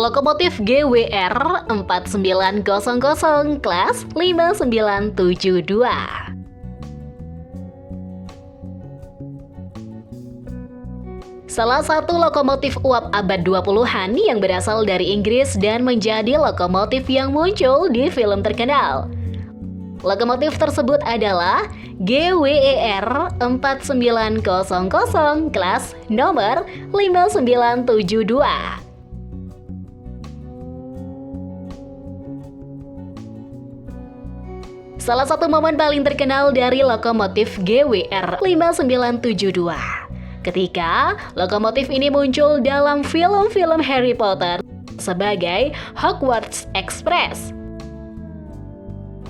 Lokomotif GWR 4900 kelas 5972. Salah satu lokomotif uap abad 20-an yang berasal dari Inggris dan menjadi lokomotif yang muncul di film terkenal. Lokomotif tersebut adalah GWER 4900 kelas nomor 5972. Salah satu momen paling terkenal dari lokomotif GWR 5972 ketika lokomotif ini muncul dalam film-film Harry Potter sebagai Hogwarts Express.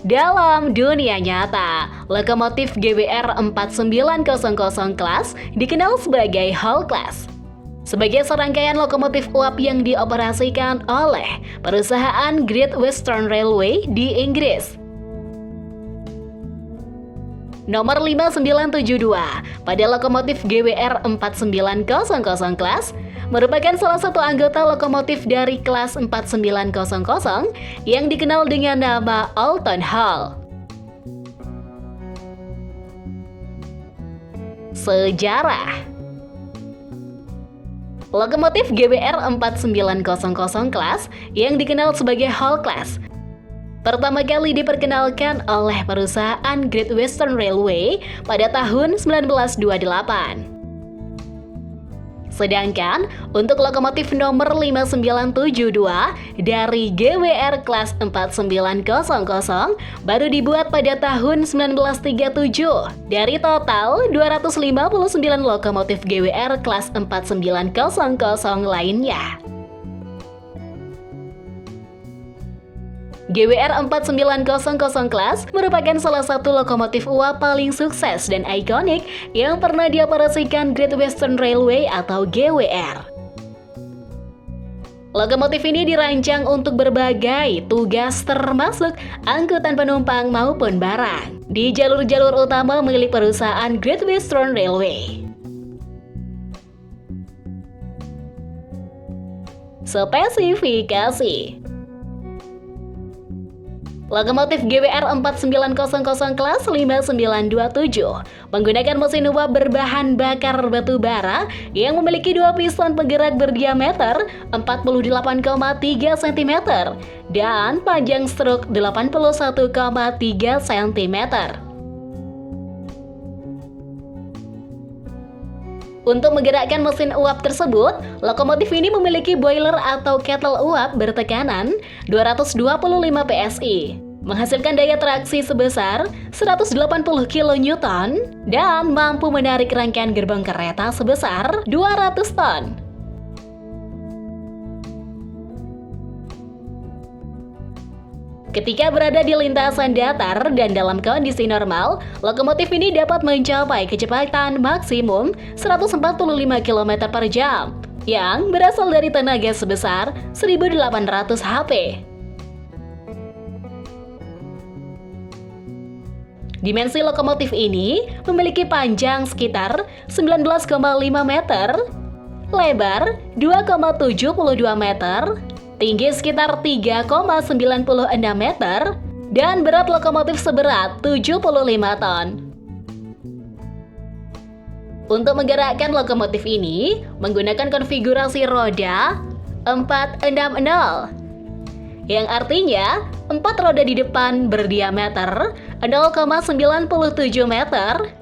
Dalam dunia nyata, lokomotif GWR 4900 kelas dikenal sebagai Hall Class, sebagai serangkaian lokomotif uap yang dioperasikan oleh perusahaan Great Western Railway di Inggris. Nomor 5972 pada lokomotif GWR 4900 kelas merupakan salah satu anggota lokomotif dari kelas 4900 yang dikenal dengan nama Alton Hall. Sejarah. Lokomotif GWR 4900 kelas yang dikenal sebagai Hall Class pertama kali diperkenalkan oleh perusahaan Great Western Railway pada tahun 1928. Sedangkan untuk lokomotif nomor 5972 dari GWR kelas 4900 baru dibuat pada tahun 1937 dari total 259 lokomotif GWR kelas 4900 lainnya. GWR 4900 kelas merupakan salah satu lokomotif uap paling sukses dan ikonik yang pernah dioperasikan Great Western Railway atau GWR. Lokomotif ini dirancang untuk berbagai tugas termasuk angkutan penumpang maupun barang di jalur-jalur utama milik perusahaan Great Western Railway. Spesifikasi lokomotif GWR 4900 kelas 5927 menggunakan mesin uap berbahan bakar batu bara yang memiliki dua piston penggerak berdiameter 48,3 cm dan panjang struk 81,3 cm. Untuk menggerakkan mesin uap tersebut, lokomotif ini memiliki boiler atau kettle uap bertekanan 225 PSI, menghasilkan daya traksi sebesar 180 kN dan mampu menarik rangkaian gerbong kereta sebesar 200 ton. Ketika berada di lintasan datar dan dalam kondisi normal, lokomotif ini dapat mencapai kecepatan maksimum 145 km per jam yang berasal dari tenaga sebesar 1.800 HP. Dimensi lokomotif ini memiliki panjang sekitar 19,5 meter, lebar 2,72 meter, tinggi sekitar 3,96 meter, dan berat lokomotif seberat 75 ton. Untuk menggerakkan lokomotif ini, menggunakan konfigurasi roda 460, yang artinya 4 roda di depan berdiameter 0,97 meter,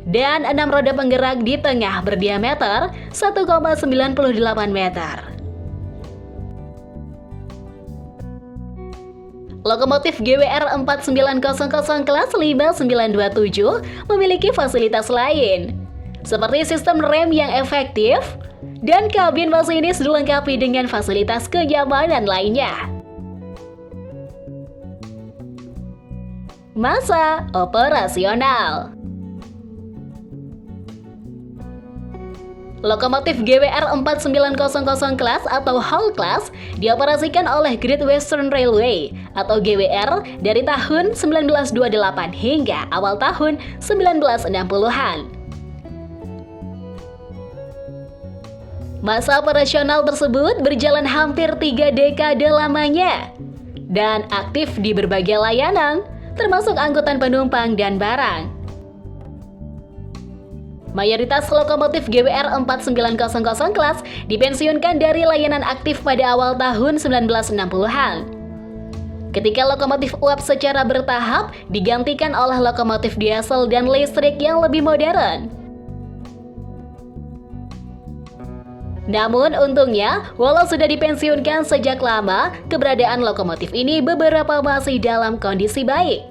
dan 6 roda penggerak di tengah berdiameter 1,98 meter. Lokomotif GWR 4900 kelas 5927 memiliki fasilitas lain, seperti sistem rem yang efektif dan kabin masinis dilengkapi dengan fasilitas kenyamanan lainnya. Masa operasional. Lokomotif GWR 4900 kelas atau Hall Class dioperasikan oleh Great Western Railway atau GWR dari tahun 1928 hingga awal tahun 1960-an. Masa operasional tersebut berjalan hampir 3 dekade lamanya dan aktif di berbagai layanan, termasuk angkutan penumpang dan barang. Mayoritas lokomotif GWR 4900 kelas dipensiunkan dari layanan aktif pada awal tahun 1960-an. Ketika lokomotif uap secara bertahap digantikan oleh lokomotif diesel dan listrik yang lebih modern. Namun untungnya, walau sudah dipensiunkan sejak lama, keberadaan lokomotif ini beberapa masih dalam kondisi baik.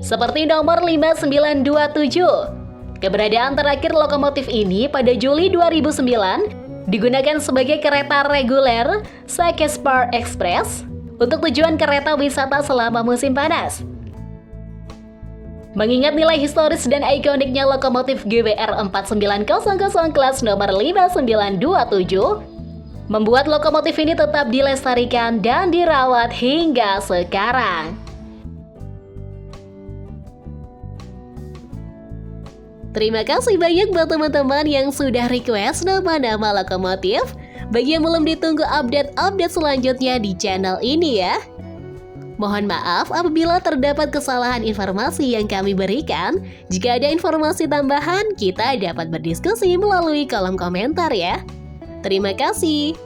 Seperti nomor 5927. Keberadaan terakhir lokomotif ini pada Juli 2009 digunakan sebagai kereta reguler Sakespar Express untuk tujuan kereta wisata selama musim panas. Mengingat nilai historis dan ikoniknya lokomotif GWR 4900 kelas nomor 5927, membuat lokomotif ini tetap dilestarikan dan dirawat hingga sekarang. Terima kasih banyak buat teman-teman yang sudah request nama-nama lokomotif. Bagi yang belum ditunggu update-update selanjutnya di channel ini ya. Mohon maaf apabila terdapat kesalahan informasi yang kami berikan. Jika ada informasi tambahan, kita dapat berdiskusi melalui kolom komentar ya. Terima kasih.